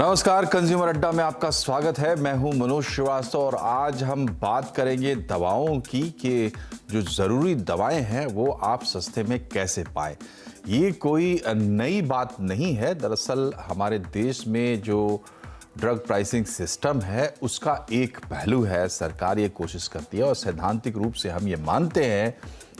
नमस्कार, कंज्यूमर अड्डा में आपका स्वागत है। मैं हूं मनोज श्रीवास्तव और आज हम बात करेंगे दवाओं की कि जो ज़रूरी दवाएं हैं वो आप सस्ते में कैसे पाएं। ये कोई नई बात नहीं है। दरअसल हमारे देश में जो ड्रग प्राइसिंग सिस्टम है उसका एक पहलू है। सरकार ये कोशिश करती है और सैद्धांतिक रूप से हम ये मानते हैं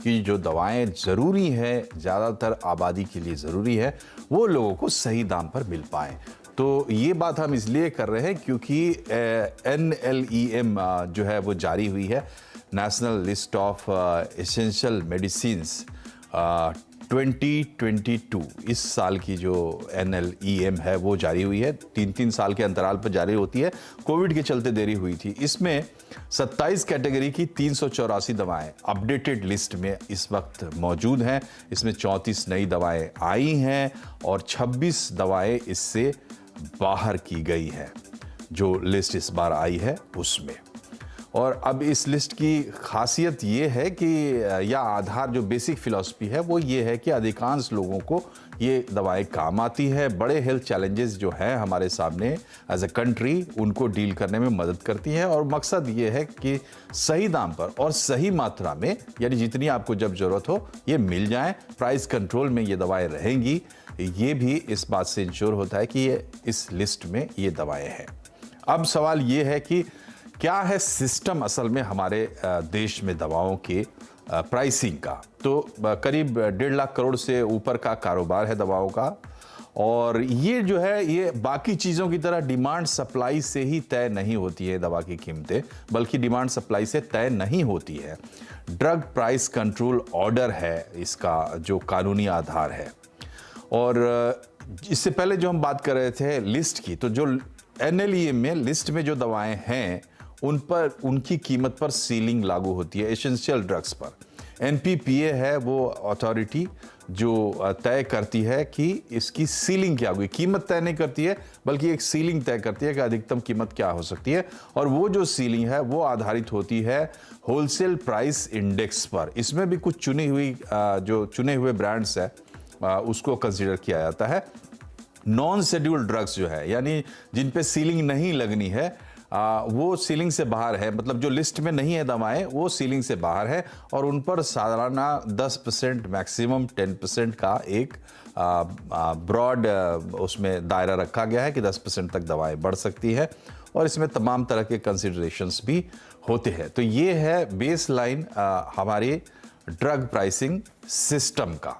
कि जो दवाएं ज़रूरी हैं, ज़्यादातर आबादी के लिए ज़रूरी है, वो लोगों को सही दाम पर मिल पाएँ। तो ये बात हम इसलिए कर रहे हैं क्योंकि NLEM जो है वो जारी हुई है, national list of essential medicines 2022। इस साल की जो NLEM है वो जारी हुई है, 3-3 साल के अंतराल पर जारी होती है। कोविड के चलते देरी हुई थी। इसमें 27 कैटेगरी की 384 दवाएं अपडेटेड लिस्ट में इस वक्त मौजूद हैं। इसमें 34 नई दवाएं आई हैं और 26 दवाएं इससे बाहर की गई है जो लिस्ट इस बार आई है उसमें। और अब इस लिस्ट की खासियत ये है कि या आधार जो बेसिक फिलॉसफी है वो ये है कि अधिकांश लोगों को ये दवाएं काम आती है। बड़े हेल्थ चैलेंजेस जो हैं हमारे सामने एज अ कंट्री, उनको डील करने में मदद करती है और मकसद ये है कि सही दाम पर और सही मात्रा में, यानी जितनी आपको जब ज़रूरत हो ये मिल जाए। प्राइस कंट्रोल में ये दवाएं रहेंगी। ये भी इस बात से इंश्योर होता है कि ये इस लिस्ट में ये दवाएं हैं। अब सवाल ये है कि क्या है सिस्टम असल में हमारे देश में दवाओं के प्राइसिंग का। तो करीब 1.5 लाख करोड़ से ऊपर का कारोबार है दवाओं का और ये जो है ये बाकी चीज़ों की तरह डिमांड सप्लाई से ही तय नहीं होती है दवा की कीमतें, बल्कि डिमांड सप्लाई से तय नहीं होती है। ड्रग प्राइस कंट्रोल ऑर्डर है इसका जो कानूनी आधार है। और इससे पहले जो हम बात कर रहे थे लिस्ट की, तो जो NLEM में लिस्ट में जो दवाएं हैं उन पर उनकी कीमत पर सीलिंग लागू होती है एसेंशियल ड्रग्स पर। NPPA है वो अथॉरिटी जो तय करती है कि इसकी सीलिंग क्या होगी। कीमत तय नहीं करती है बल्कि एक सीलिंग तय करती है कि अधिकतम कीमत क्या हो सकती है। और वो जो सीलिंग है वो आधारित होती है होलसेल प्राइस इंडेक्स पर। इसमें भी कुछ जो चुने हुए ब्रांड्स है उसको कंसीडर किया जाता है। नॉन शेड्यूल्ड ड्रग्स जो है, यानी जिन पे सीलिंग नहीं लगनी है, वो सीलिंग से बाहर है, मतलब जो लिस्ट में नहीं है दवाएं वो सीलिंग से बाहर है और उन पर सालाना 10% मैक्सिमम 10% का एक ब्रॉड उसमें दायरा रखा गया है कि 10% तक दवाएं बढ़ सकती है और इसमें तमाम तरह के कंसिडरेशंस भी होते हैं। तो ये है बेस लाइन हमारे ड्रग प्राइसिंग सिस्टम का।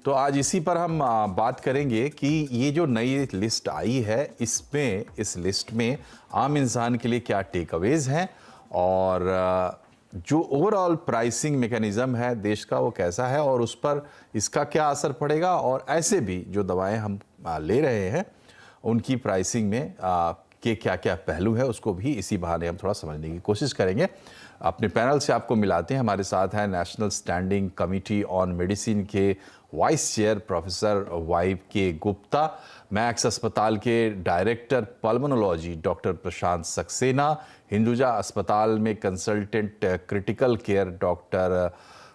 तो आज इसी पर हम बात करेंगे कि ये जो नई लिस्ट आई है इसमें, इस लिस्ट में आम इंसान के लिए क्या टेक अवेज हैं और जो ओवरऑल प्राइसिंग मैकेनिज्म है देश का वो कैसा है और उस पर इसका क्या असर पड़ेगा। और ऐसे भी जो दवाएं हम ले रहे हैं उनकी प्राइसिंग में के क्या क्या पहलू है उसको भी इसी बहाने हम थोड़ा समझने की कोशिश करेंगे। अपने पैनल से आपको मिलाते हैं। हमारे साथ हैं National Standing Committee on Medicine के vice chair professor YK Gupta, Max अस्पताल के director pulmonology doctor Prashant Saxena, Hinduja अस्पताल में consultant critical care doctor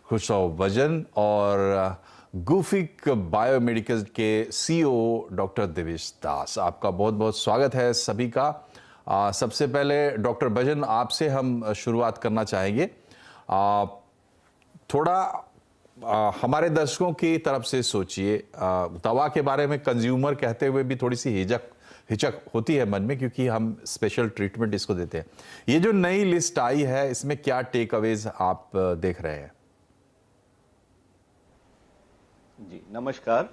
Khusrav Bajan और गुफिक बायोमेडिकल के CEO डॉक्टर देवेश दास। आपका बहुत बहुत स्वागत है सभी का। सबसे पहले डॉक्टर भजन आपसे हम शुरुआत करना चाहेंगे। थोड़ा हमारे दर्शकों की तरफ से सोचिए, दवा के बारे में कंज्यूमर कहते हुए भी थोड़ी सी हिचक होती है मन में क्योंकि हम स्पेशल ट्रीटमेंट इसको देते हैं। ये जो नई लिस्ट आई है इसमें क्या टेक अवेज आप देख रहे हैं? जी नमस्कार।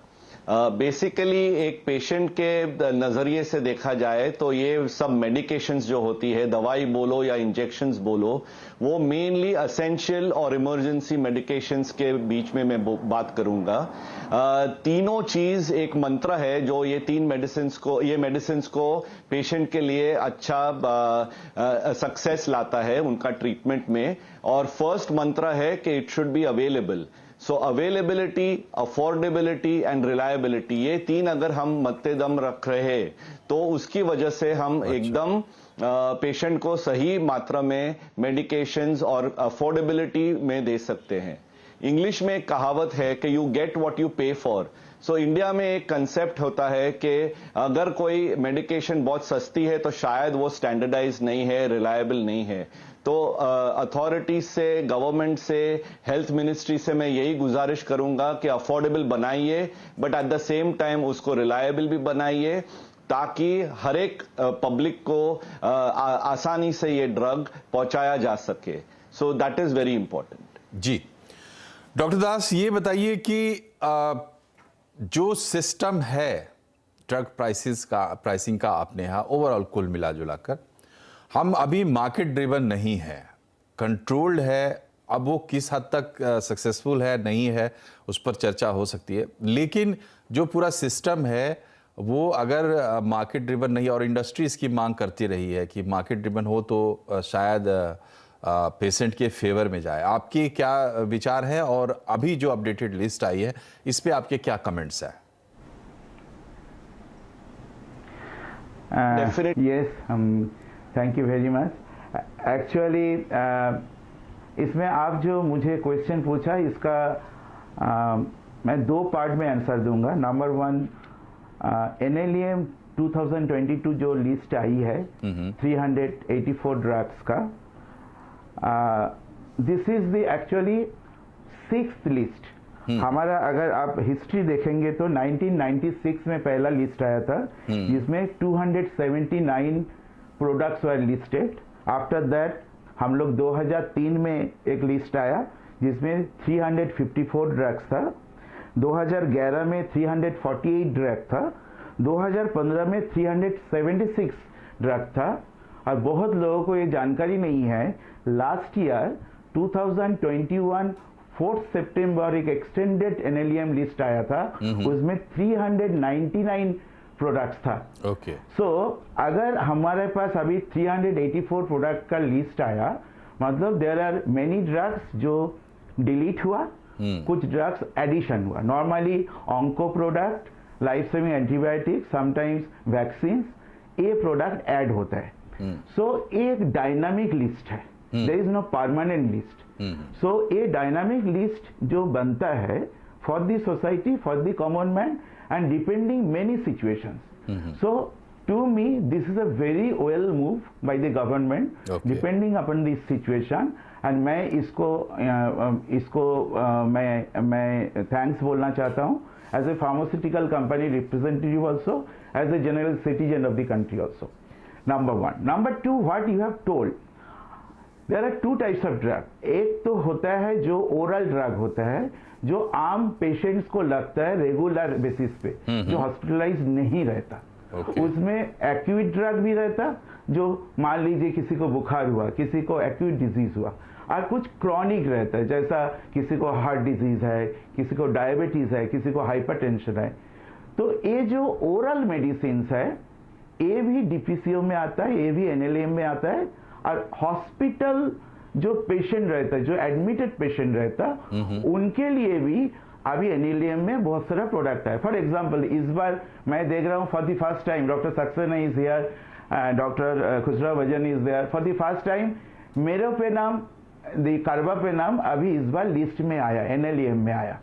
बेसिकली एक पेशेंट के नज़रिए से देखा जाए तो ये सब मेडिकेशंस जो होती है, दवाई बोलो या इंजेक्शंस बोलो, वो मेनली असेंशियल और इमरजेंसी मेडिकेशंस के बीच में मैं बात करूंगा। तीनों चीज एक मंत्र है जो ये मेडिसिन्स को पेशेंट के लिए अच्छा सक्सेस लाता है उनका ट्रीटमेंट में। और फर्स्ट मंत्र है कि it should be available. So availability, affordability and reliability, ये तीन अगर हम मद्देदम रख रहे हैं तो उसकी वजह से हम एकदम पेशेंट को सही मात्रा में मेडिकेशंस और अफोर्डेबिलिटी में दे सकते हैं। इंग्लिश में एक कहावत है कि यू गेट व्हाट यू पे फॉर। सो इंडिया में एक कंसेप्ट होता है कि अगर कोई मेडिकेशन बहुत सस्ती है तो शायद वो स्टैंडर्डाइज नहीं है, रिलायबल नहीं है। तो अथॉरिटीज से, गवर्नमेंट से, हेल्थ मिनिस्ट्री से मैं यही गुजारिश करूंगा कि अफोर्डेबल बनाइए, but at the same time उसको रिलायबल भी बनाइए, ताकि हर एक पब्लिक को आसानी से ये ड्रग पहुंचाया जा सके। So that is very important. जी डॉक्टर दास, ये बताइए कि जो सिस्टम है ड्रग प्राइसिंग का अपने यहाँ ओवरऑल कुल मिला जुलाकर, हम अभी मार्केट ड्रिवन नहीं है, कंट्रोल्ड है। अब वो किस हद तक सक्सेसफुल है नहीं है उस पर चर्चा हो सकती है, लेकिन जो पूरा सिस्टम है वो अगर मार्केट ड्रिवन नहीं, और इंडस्ट्री इसकी मांग करती रही है कि मार्केट ड्रिवन हो तो शायद पेशेंट के फेवर में जाए। आपके क्या विचार है, और अभी जो अपडेटेड लिस्ट आई है इस पे आपके क्या कमेंट्स हैं? Yes, thank you very much. Actually इसमें आप जो मुझे क्वेश्चन पूछा, इसका मैं दो पार्ट में आंसर दूंगा। नंबर वन, NLEM 2022 जो लिस्ट आई है 384 ड्रग्स का, this is the actually 6th list. हमारा अगर आप हिस्ट्री देखेंगे तो 1996 में पहला लिस्ट आया था जिसमें 279 products were listed. After that हम लोग 2003 में एक लिस्ट आया जिसमें 354 ड्रग्स था। 2011 में 348 ड्रग था। 2015 में 376 ड्रग था। और बहुत लोगों को ये जानकारी नहीं है, लास्ट ईयर 2021 4 सितंबर एक एक्सटेंडेड NLEM लिस्ट आया था, उसमें 399 प्रोडक्ट्स था। ओके। सो अगर हमारे पास अभी 384 प्रोडक्ट का लिस्ट आया, मतलब देयर आर मेनी ड्रग्स जो डिलीट हुआ, कुछ ड्रग्स एडिशन हुआ। Normally onco product, life saving antibiotic, sometimes vaccine, ये प्रोडक्ट ऐड होता है। सो एक डायनामिक लिस्ट है, there is no permanent list. So ये डायनामिक लिस्ट जो बनता है for the society, for the common man, and depending many situations. So to me this is a very well move by the government depending upon this situation. And मैं इसको मैं thanks बोलना चाहता हूँ as a pharmaceutical company representative also, as a general citizen of the country also. Number one. Number two, what you have told, there are two types of drug. एक तो होता है जो ओरल ड्रग होता है, जो आम पेशेंट्स को लगता है रेगुलर बेसिस पे, जो हॉस्पिटलाइज नहीं रहता। उसमें एक्यूट ड्रग भी रहता, जो मान लीजिए किसी को बुखार हुआ, किसी को एक्यूट डिजीज हुआ, और कुछ क्रॉनिक रहता है, जैसा किसी को हार्ट डिजीज है, किसी को डायबिटीज है, किसी को हाइपरटेंशन है। तो ये जो ओरल मेडिसिन है ये भी DPCO में आता है, ये भी NLEM में आता है। और हॉस्पिटल जो पेशेंट रहता है, जो एडमिटेड पेशेंट रहता है, उनके लिए भी अभी NLEM में बहुत सारा प्रोडक्ट है। फॉर एग्जांपल इस बार मैं देख रहा हूँ for the first time doctor Saxena is here, doctor Khusrav Bajan is there. For the first time meropenem, the carbapenem अभी इस बार लिस्ट में आया, NLEM में आया।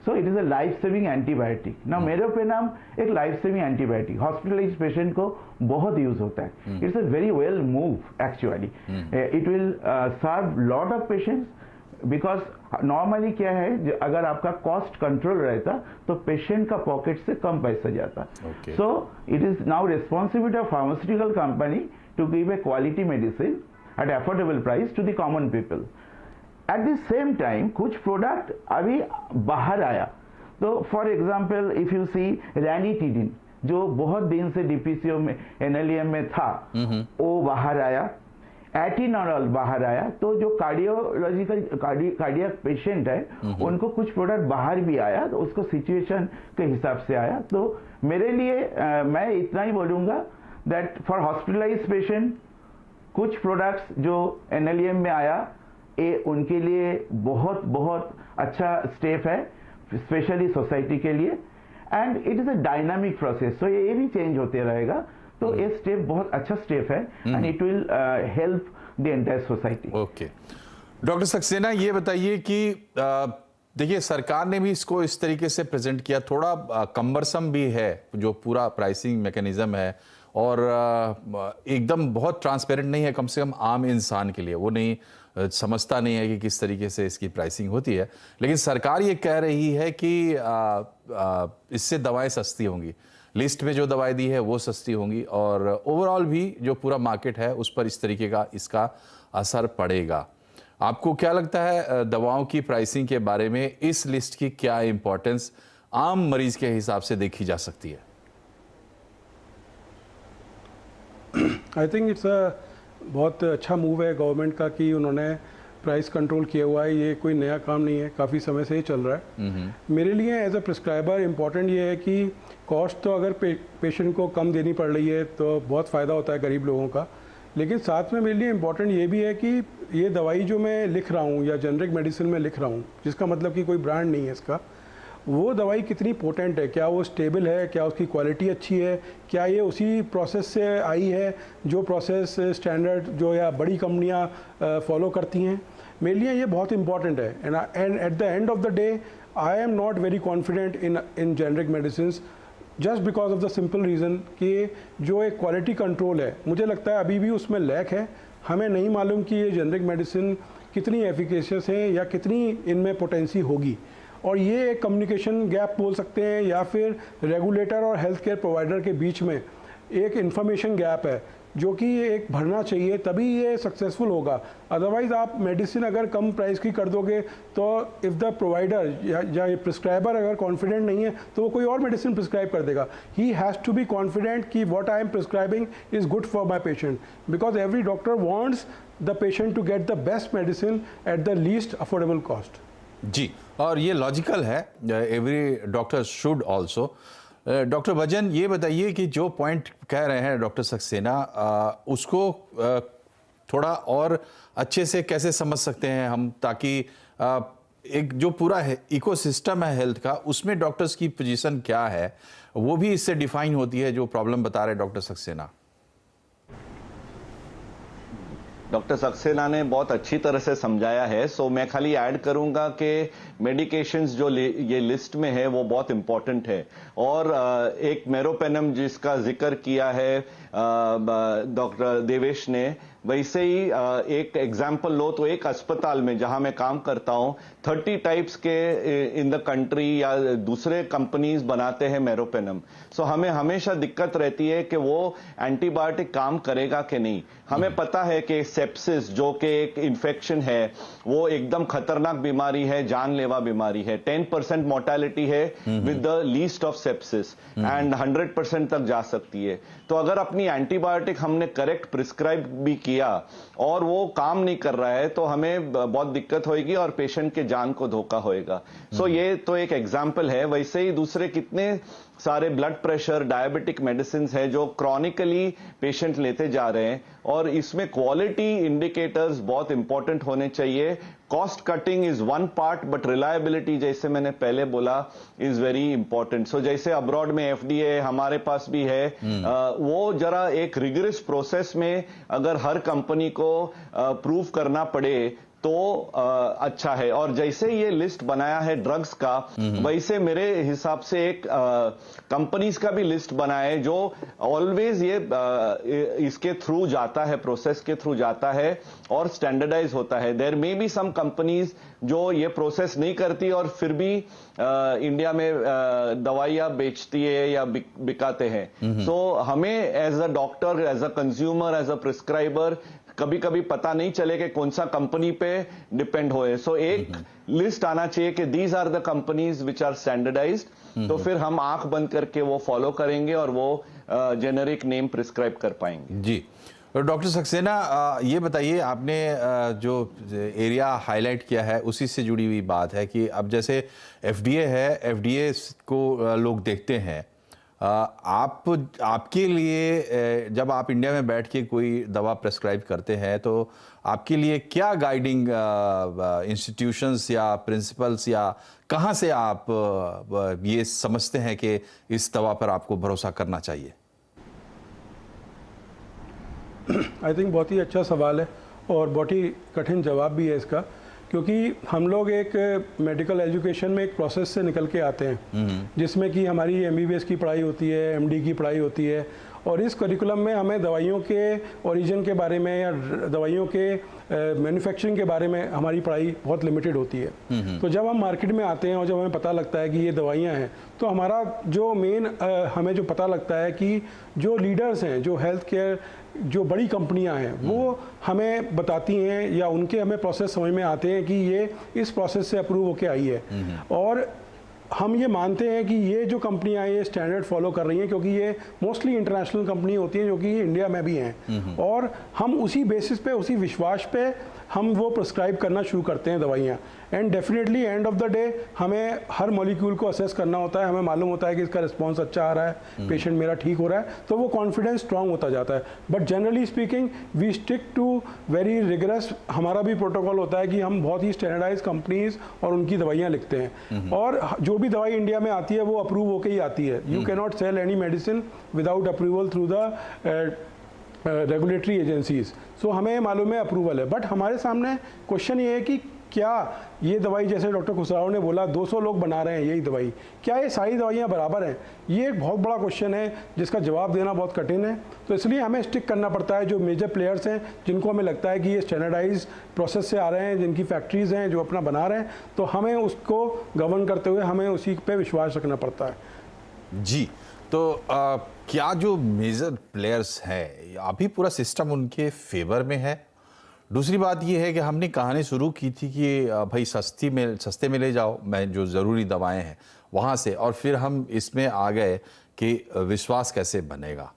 So it is a life saving antibiotic. Now meropenem एक life saving antibiotic, hospitalised patient को बहुत यूज होता है। It's a very well move actually. It will serve lot of patients, because normally क्या है, अगर आपका कॉस्ट कंट्रोल रहता तो पेशेंट का पॉकेट से कम पैसा जाता। So it is now responsibility of pharmaceutical company to give a quality medicine at affordable price to the common people. At the same time कुछ प्रोडक्ट अभी बाहर आया। तो for example if you see ranitidine, जो बहुत दिन से DPCO में NLEM में था, वो बाहर आया। एटिनोल बाहर आया। तो जो कार्डियक पेशेंट है उनको कुछ प्रोडक्ट बाहर भी आया, तो उसको सिचुएशन के हिसाब से आया। तो मेरे लिए मैं इतना ही बोलूँगा दैट फॉर हॉस्पिटलाइज्ड पेशेंट कुछ प्रोडक्ट्स जो NLEM में आया, ये उनके लिए बहुत बहुत अच्छा स्टेप है, स्पेशली सोसाइटी के लिए। And it is a dynamic process, so ये भी चेंज होते रहेगा। तो ये स्टेप बहुत अच्छा स्टेप है and it will help the entire society. Okay, doctor Saxena ये बताइए कि देखिए, सरकार ने भी इसको इस तरीके से प्रेजेंट किया, थोड़ा कम्बरसम भी है जो पूरा प्राइसिंग मैकेनिज्म है, और एकदम बहुत ट्रांसपेरेंट नहीं है, कम से कम आम इंसान के लिए वो नहीं समझता नहीं है कि किस तरीके से इसकी प्राइसिंग होती है। लेकिन सरकार ये कह रही है कि इससे दवाएं सस्ती होंगी, लिस्ट में जो दवाएं दी है वो सस्ती होंगी, और ओवरऑल भी जो पूरा मार्केट है उस पर इस तरीके का इसका असर पड़ेगा। आपको क्या लगता है दवाओं की प्राइसिंग के बारे में, इस लिस्ट की क्या इंपॉर्टेंस आम मरीज के हिसाब से देखी जा सकती है? आई थिंक इट्स बहुत अच्छा मूव है गवर्नमेंट का कि उन्होंने प्राइस कंट्रोल किया हुआ है। ये कोई नया काम नहीं है, काफ़ी समय से ही चल रहा है। मेरे लिए एज अ प्रिस्क्राइबर इम्पॉर्टेंट ये है कि कॉस्ट तो अगर पेशेंट को कम देनी पड़ रही है तो बहुत फ़ायदा होता है गरीब लोगों का, लेकिन साथ में मेरे लिए इम्पॉर्टेंट ये भी है कि ये दवाई जो मैं लिख रहा हूँ या जेनरिक मेडिसिन में लिख रहा हूँ, जिसका मतलब कि कोई ब्रांड नहीं है इसका, वो दवाई कितनी पोटेंट है, क्या वो स्टेबल है, क्या उसकी क्वालिटी अच्छी है, क्या ये उसी प्रोसेस से आई है जो प्रोसेस स्टैंडर्ड जो या बड़ी कंपनियां फॉलो करती हैं। मेरे लिए ये बहुत इंपॉर्टेंट है। And at the end of the day I am not very confident in generic medicine, just because of the simple reason कि जो एक क्वालिटी कंट्रोल है, मुझे लगता है अभी भी उसमें लैक है। हमें नहीं मालूम कि ये जेनरिक मेडिसिन कितनी एफिकेशियस है या कितनी इनमें पोटेंसी होगी, और ये एक कम्युनिकेशन गैप बोल सकते हैं या फिर रेगुलेटर और हेल्थ केयर प्रोवाइडर के बीच में एक इंफॉर्मेशन गैप है जो कि एक भरना चाहिए, तभी ये सक्सेसफुल होगा। अदरवाइज आप मेडिसिन अगर कम प्राइस की कर दोगे तो इफ़ द प्रोवाइडर या प्रिस्क्राइबर अगर कॉन्फिडेंट नहीं है तो वो कोई और मेडिसिन प्रिस्क्राइब कर देगा। He has to be confident कि what I am prescribing is good for my patient, because every doctor wants the patient to get the best medicine at the least affordable cost. जी, और ये logical है, every doctor should also. Doctor Bajan, ये बताइए कि जो point कह रहे हैं डॉक्टर सक्सेना, उसको थोड़ा और अच्छे से कैसे समझ सकते हैं हम, ताकि एक जो पूरा इकोसिस्टम है हेल्थ का, उसमें डॉक्टर्स की पोजीशन क्या है वो भी इससे डिफाइन होती है, जो प्रॉब्लम बता रहे डॉक्टर सक्सेना। डॉक्टर सक्सेना ने बहुत अच्छी तरह से समझाया है, सो मैं खाली ऐड करूंगा कि मेडिकेशंस जो ये लिस्ट में है वो बहुत इंपॉर्टेंट है। और एक मेरोपेनम जिसका जिक्र किया है डॉक्टर देवेश ने, वैसे ही एक एग्जाम्पल लो तो एक अस्पताल में जहां मैं काम करता हूं 30 टाइप्स के इन द कंट्री या दूसरे कंपनीज बनाते हैं मेरोपेनम। सो हमें हमेशा दिक्कत रहती है कि वो एंटीबायोटिक काम करेगा कि नहीं। हमें पता है कि सेप्सिस जो कि एक इन्फेक्शन है वो एकदम खतरनाक बीमारी है, जानलेवा बीमारी है। 10% मोर्टेलिटी है with the least of sepsis and 100% तक जा सकती है। तो अगर अपनी एंटीबायोटिक हमने करेक्ट प्रिस्क्राइब भी किया और वो काम नहीं कर रहा है तो हमें बहुत दिक्कत होगी और पेशेंट के जान को धोखा होएगा। सो ये तो एक एग्जाम्पल है। वैसे ही दूसरे कितने सारे ब्लड प्रेशर, डायबिटिक मेडिसिन है जो क्रॉनिकली पेशेंट लेते जा रहे हैं, और इसमें क्वालिटी इंडिकेटर्स बहुत इंपॉर्टेंट होने चाहिए। Cost cutting is one part, but reliability जैसे मैंने पहले बोला इज वेरी इंपॉर्टेंट। सो जैसे अब्रॉड में FDA हमारे पास भी है, वो जरा एक रिगरस प्रोसेस में अगर हर कंपनी को प्रूव करना पड़े तो अच्छा है। और जैसे ये लिस्ट बनाया है ड्रग्स का, वैसे मेरे हिसाब से एक कंपनीज का भी लिस्ट बनाए जो ऑलवेज ये इसके थ्रू जाता है, प्रोसेस के थ्रू जाता है और स्टैंडर्डाइज होता है। There may be some companies जो ये प्रोसेस नहीं करती और फिर भी इंडिया में दवाइयां बेचती है या बिकाते हैं। सो हमें as a doctor, as a consumer, as a prescriber कभी कभी पता नहीं चले कि कौन सा कंपनी पे डिपेंड होए। सो एक लिस्ट आना चाहिए कि these are the companies which are standardised, तो फिर हम आंख बंद करके वो फॉलो करेंगे और वो जेनेरिक नेम प्रिस्क्राइब कर पाएंगे। जी, तो डॉक्टर सक्सेना, ये बताइए, आपने जो एरिया हाईलाइट किया है उसी से जुड़ी हुई बात है कि अब जैसे FDA है, FDA को लोग देखते हैं, आपके लिए जब आप इंडिया में बैठ के कोई दवा प्रेस्क्राइब करते हैं तो आपके लिए क्या गाइडिंग इंस्टीट्यूशंस या प्रिंसिपल्स या कहाँ से आप ये समझते हैं कि इस दवा पर आपको भरोसा करना चाहिए? आई थिंक बहुत ही अच्छा सवाल है और बहुत ही कठिन जवाब भी है इसका, क्योंकि हम लोग एक मेडिकल एजुकेशन में एक प्रोसेस से निकल के आते हैं जिसमें कि हमारी MBBS की पढ़ाई होती है, MD की पढ़ाई होती है, और इस करिकुलम में हमें दवाइयों के ओरिजिन के बारे में या दवाइयों के मैन्युफैक्चरिंग के बारे में हमारी पढ़ाई बहुत लिमिटेड होती है। तो जब हम मार्केट में आते हैं और जब हमें पता लगता है कि ये दवाइयाँ हैं, तो हमारा जो मेन हमें जो पता लगता है कि जो लीडर्स हैं, जो हेल्थ केयर जो बड़ी कंपनियां हैं, वो हमें बताती हैं या उनके हमें प्रोसेस समझ में आते हैं कि ये इस प्रोसेस से अप्रूव होके आई है, और हम ये मानते हैं कि ये जो कंपनियां हैं ये स्टैंडर्ड फॉलो कर रही हैं, क्योंकि ये मोस्टली इंटरनेशनल कंपनी होती हैं जो कि इंडिया में भी हैं, और हम उसी बेसिस पे, उसी विश्वास पे हम वो प्रिस्क्राइब करना शुरू करते हैं दवाइयाँ। And definitely end of the day हमें हर मॉलिक्यूल को असेस करना होता है, हमें मालूम होता है कि इसका रिस्पॉन्स अच्छा आ रहा है, पेशेंट मेरा ठीक हो रहा है, तो वो कॉन्फिडेंस स्ट्रांग होता जाता है। But generally speaking we stick to very rigorous, हमारा भी प्रोटोकॉल होता है कि हम बहुत ही स्टैंडर्डाइज कंपनीज और उनकी दवाइयाँ लिखते हैं, और जो भी दवाई इंडिया में आती है वो अप्रूव होकर ही आती है। You can not sell any medicine without approval through the regulatory agencies. So हमें मालूम है अप्रूवल है, बट हमारे सामने क्वेश्चन ये है कि क्या ये दवाई, जैसे डॉक्टर खुसराव ने बोला 200 लोग बना रहे हैं यही दवाई, क्या ये सारी दवाइयाँ बराबर हैं? ये एक बहुत बड़ा क्वेश्चन है जिसका जवाब देना बहुत कठिन है। तो इसलिए हमें स्टिक करना पड़ता है जो मेजर प्लेयर्स हैं, जिनको हमें लगता है कि ये स्टैंडर्डाइज प्रोसेस से आ रहे हैं, जिनकी फैक्ट्रीज हैं जो अपना बना रहे हैं, तो हमें उसको गवर्न करते हुए हमें उसी पे विश्वास रखना पड़ता है। जी, तो क्या जो मेजर प्लेयर्स हैं अभी पूरा सिस्टम उनके फेवर में है? दूसरी बात ये है कि हमने कहानी शुरू की थी कि भाई सस्ते में ले जाओ मैं जो ज़रूरी दवाएं हैं वहाँ से, और फिर हम इसमें आ गए कि विश्वास कैसे बनेगा।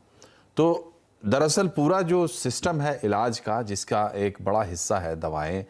तो दरअसल पूरा जो सिस्टम है इलाज का, जिसका एक बड़ा हिस्सा है दवाएं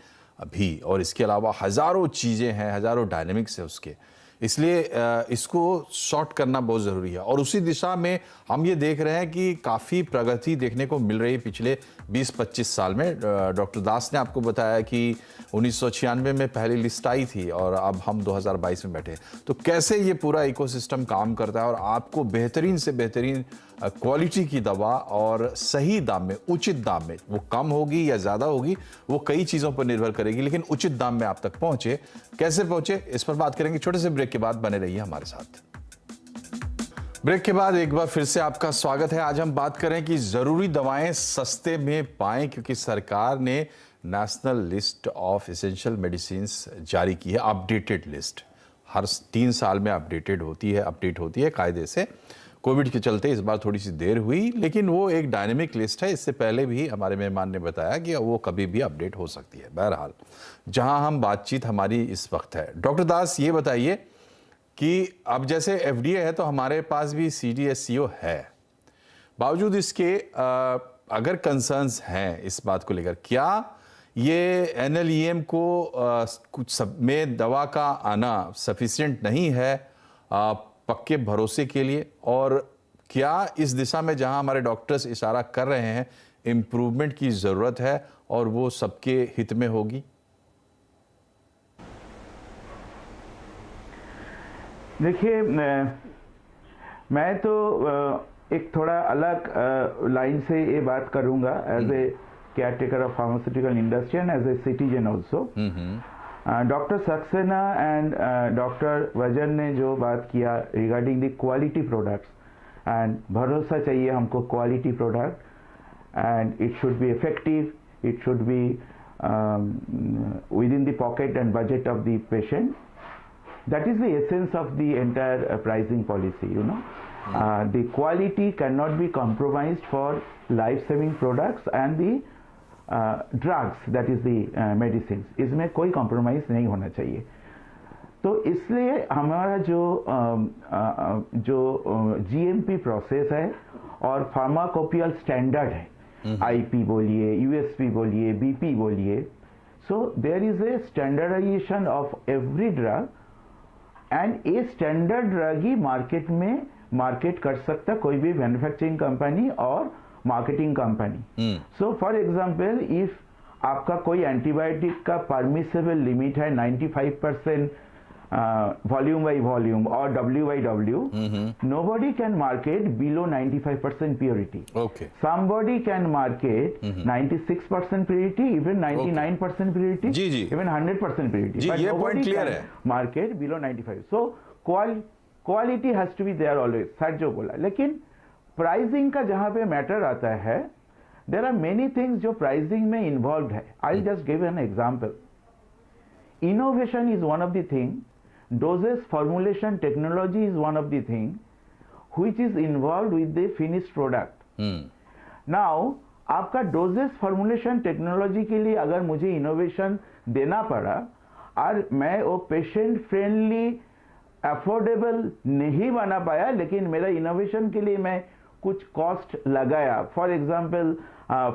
भी, और इसके अलावा हज़ारों चीज़ें हैं, हज़ारों डायनेमिक्स है उसके, इसलिए इसको शॉर्ट करना बहुत ज़रूरी है। और उसी दिशा में हम ये देख रहे हैं कि काफ़ी प्रगति देखने को मिल रही है पिछले 20-25 साल में। डॉक्टर दास ने आपको बताया कि 1996 में पहली लिस्ट आई थी और अब हम 2022 में बैठे। तो कैसे ये पूरा इकोसिस्टम काम करता है और आपको बेहतरीन से बेहतरीन क्वालिटी की दवा और सही दाम में, उचित दाम में, वो कम होगी या ज़्यादा होगी वो कई चीज़ों पर निर्भर करेगी, लेकिन उचित दाम में आप तक पहुँचे, कैसे पहुँचे, इस पर बात करेंगे। छोटे से ब्रेक के बाद बने रहिए हमारे साथ। ब्रेक के बाद एक बार फिर से आपका स्वागत है। आज हम बात करें कि ज़रूरी दवाएं सस्ते में पाएं, क्योंकि सरकार ने national list of essential medicines जारी की है, अपडेटेड लिस्ट। हर 3 साल में अपडेट होती है कायदे से। कोविड के चलते इस बार थोड़ी सी देर हुई, लेकिन वो एक डायनेमिक लिस्ट है। इससे पहले भी हमारे मेहमान ने बताया कि वो कभी भी अपडेट हो सकती है। बहरहाल जहां हम बातचीत हमारी इस वक्त है, डॉक्टर दास ये बताइए कि अब जैसे FDA है तो हमारे पास भी CDSCO है, बावजूद इसके अगर कंसर्न्स हैं इस बात को लेकर, क्या ये NLEM को कुछ सब में दवा का आना सफिशिएंट नहीं है पक्के भरोसे के लिए, और क्या इस दिशा में जहां हमारे डॉक्टर्स इशारा कर रहे हैं इम्प्रूवमेंट की ज़रूरत है और वो सबके हित में होगी? देखिए, मैं तो एक थोड़ा अलग लाइन से ये बात करूंगा as a caretaker of pharmaceutical industry and as a citizen also. Doctor Saxena and doctor Wajan ने जो बात किया regarding the quality products, and भरोसा चाहिए हमको quality product, and it should be effective, it should be within the pocket and budget of the patient. That is the essence of the entire pricing policy, you know. The quality cannot be compromised for life-saving products and the drugs, that is the medicines. इसमें कोई compromise नहीं होना चाहिए. तो इसलिए हमारा जो GMP process है और फार्माकोपियल स्टैंडर्ड है, IP बोलिए, USP बोलिए, BP बोलिए, so there is a standardization of every drug, and ये स्टैंडर्ड ड्रग ही मार्केट में मार्केट कर सकता कोई भी मैन्युफैक्चरिंग कंपनी और marketing company. So for example, if आपका कोई एंटीबायोटिक का परमिसेबल लिमिट है 95% volume by volume or W by W, nobody can market below 95% purity. Okay. Somebody can market 96% purity, even 99% purity, जी, जी. even 100% purity. जी, But ये nobody point clear can है. market below 95. So quality has to be there always. Sir जो बोला, लेकिन pricing का जहां पे मैटर आता है, there are many things जो प्राइसिंग में इन्वॉल्व है. I'll just give an example. Innovation is one of the thing. Dosage formulation technology is one of the thing which is involved with the finished product. Now आपका doses formulation technology के लिए अगर मुझे innovation देना पड़ा और मैं वो पेशेंट फ्रेंडली अफोर्डेबल नहीं बना पाया, लेकिन मेरा इनोवेशन के लिए मैं कुछ कॉस्ट लगाया, for example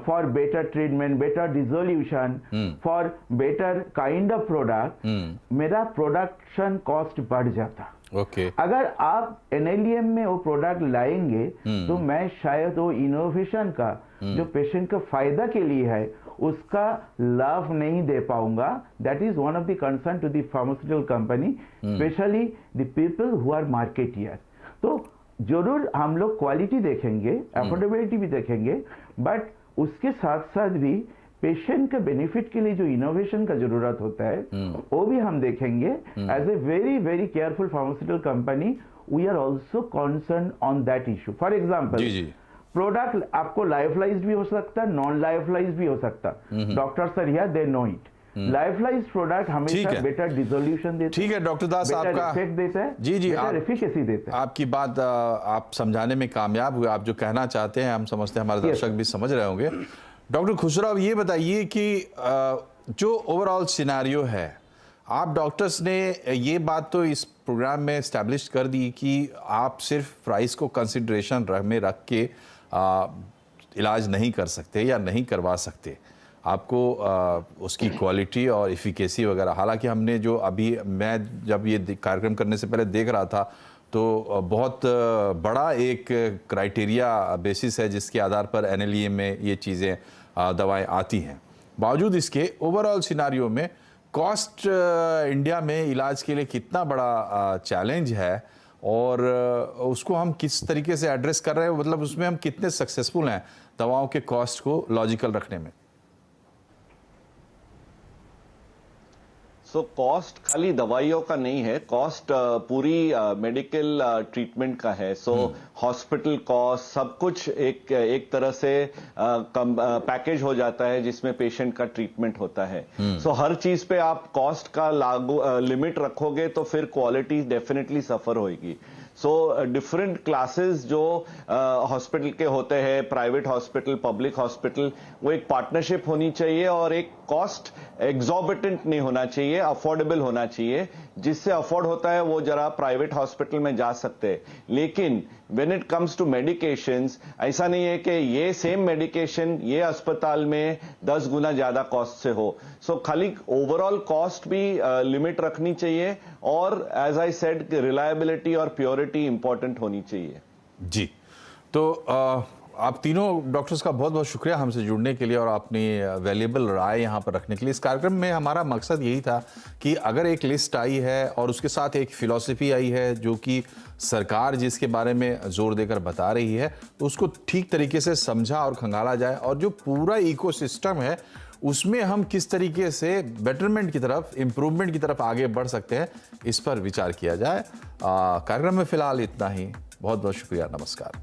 for better treatment, better dissolution, for better kind of product, मेरा प्रोडक्शन कॉस्ट बढ़ जाता. ओके. अगर आप NLEM में वो प्रोडक्ट लाएंगे तो मैं शायद वो इनोवेशन का जो पेशेंट का फायदा के लिए है उसका लाभ नहीं दे पाऊंगा. That is one of the concern to the pharmaceutical company, specially the people who are marketeer. तो जरूर हम लोग क्वालिटी देखेंगे, अफोर्डेबिलिटी भी देखेंगे, बट उसके साथ साथ भी पेशेंट के बेनिफिट के लिए जो इनोवेशन का जरूरत होता है वो भी हम देखेंगे. As a very very careful pharmaceutical company we are also concern on that issue. For example, product आपको लाइफलाइज्ड भी हो सकता है, नॉन लाइफलाइज्ड भी हो सकता. Doctors are here, they know it. Lyophilised product हमेशा बेटर डिसोल्यूशन देता है. ठीक है डॉक्टर दास, आपका इफेक्ट देता है. जी जी, बेटर एफिशिएंसी देता है. आपकी बात आप समझाने में कामयाब हुए. आप जो कहना चाहते हैं हम समझते हैं, हमारे दर्शक भी समझ रहे होंगे. डॉक्टर खुसरो, ये बताइए कि जो ओवरऑल सिनेरियो है, आप डॉक्टर्स ने ये बात तो इस प्रोग्राम में एस्टैब्लिश कर दी कि आप सिर्फ प्राइस को कंसिडरेशन में रख के इलाज नहीं कर सकते या नहीं करवा सकते. आपको उसकी क्वालिटी और इफ़िकेसी वगैरह, हालांकि हमने जो अभी मैं जब ये कार्यक्रम करने से पहले देख रहा था तो बहुत बड़ा एक क्राइटेरिया बेसिस है जिसके आधार पर NLEM में ये चीज़ें दवाएं आती हैं. बावजूद इसके ओवरऑल सिनारियो में कॉस्ट इंडिया में इलाज के लिए कितना बड़ा चैलेंज है और उसको हम किस तरीके से एड्रेस कर रहे हैं, मतलब उसमें हम कितने सक्सेसफुल हैं दवाओं के कॉस्ट को लॉजिकल रखने में. सो कॉस्ट खाली दवाइयों का नहीं है, कॉस्ट पूरी मेडिकल ट्रीटमेंट का है. सो हॉस्पिटल कॉस्ट सब कुछ एक तरह से पैकेज हो जाता है जिसमें पेशेंट का ट्रीटमेंट होता है. सो हर चीज पे आप कॉस्ट का लागू लिमिट रखोगे तो फिर क्वालिटी डेफिनेटली सफर होगी. सो डिफरेंट क्लासेस जो हॉस्पिटल के होते हैं, प्राइवेट हॉस्पिटल, पब्लिक हॉस्पिटल, वो एक पार्टनरशिप होनी चाहिए और एक कॉस्ट एग्जॉर्बिटेंट नहीं होना चाहिए, अफोर्डेबल होना चाहिए. जिससे अफोर्ड होता है वो जरा प्राइवेट हॉस्पिटल में जा सकते हैं. लेकिन when it comes to medications, ऐसा नहीं है कि ये सेम मेडिकेशन ये अस्पताल में 10 गुना ज्यादा कॉस्ट से हो. सो खाली ओवरऑल कॉस्ट भी लिमिट रखनी चाहिए और एज आई सेड रिलायबिलिटी और प्योरिटी इंपॉर्टेंट होनी चाहिए. जी, तो आप तीनों डॉक्टर्स का बहुत बहुत शुक्रिया हमसे जुड़ने के लिए और अपनी वैल्यूएबल राय यहाँ पर रखने के लिए. इस कार्यक्रम में हमारा मकसद यही था कि अगर एक लिस्ट आई है और उसके साथ एक फिलॉसफी आई है जो कि सरकार जिसके बारे में जोर देकर बता रही है, तो उसको ठीक तरीके से समझा और खंगाला जाए और जो पूरा इकोसिस्टम है उसमें हम किस तरीके से बेटरमेंट की तरफ, इम्प्रूवमेंट की तरफ आगे बढ़ सकते हैं, इस पर विचार किया जाए. कार्यक्रम में फिलहाल इतना ही. बहुत बहुत शुक्रिया. नमस्कार.